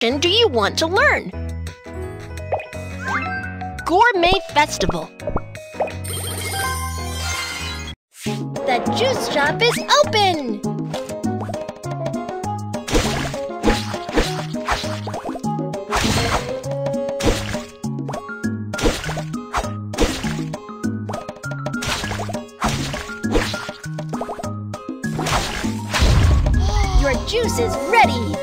Do you want to learn? Gourmet Festival. The juice shop is open! Your juice is ready!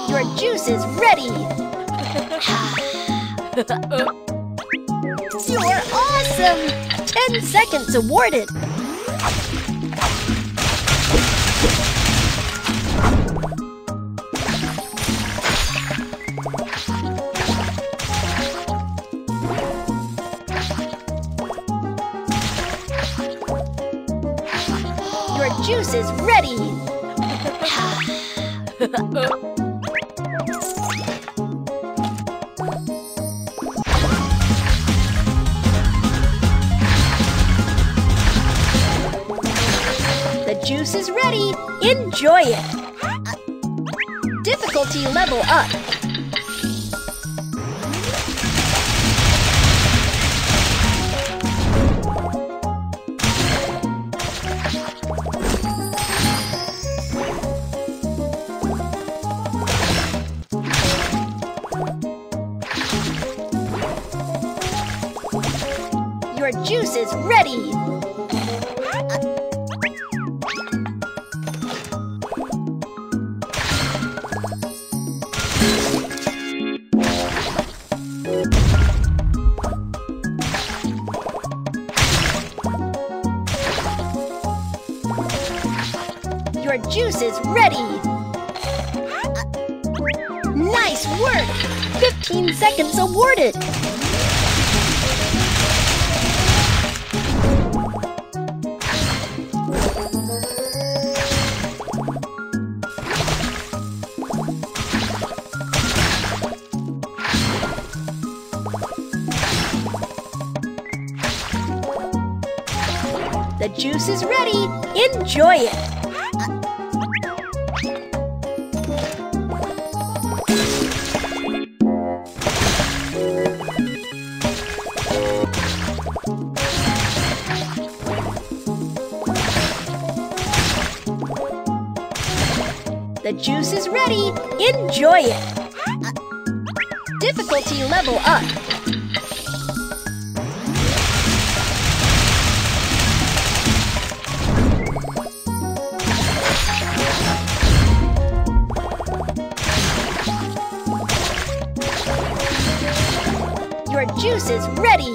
Your juice is ready! You're awesome! 10 seconds awarded! Your juice is ready! The juice is ready! Enjoy it! Difficulty level up! Your juice is ready! Your juice is ready! Nice work! 15 seconds awarded! The juice is ready! Enjoy it! The juice is ready! Enjoy it! Difficulty level up! Your juice is ready!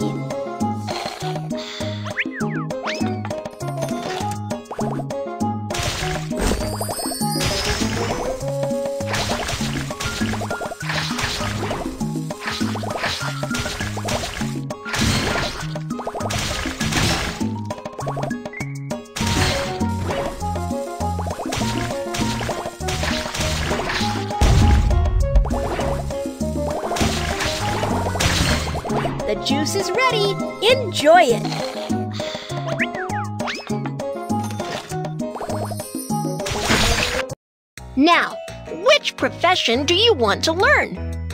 The juice is ready! Enjoy it! Now, which profession do you want to learn?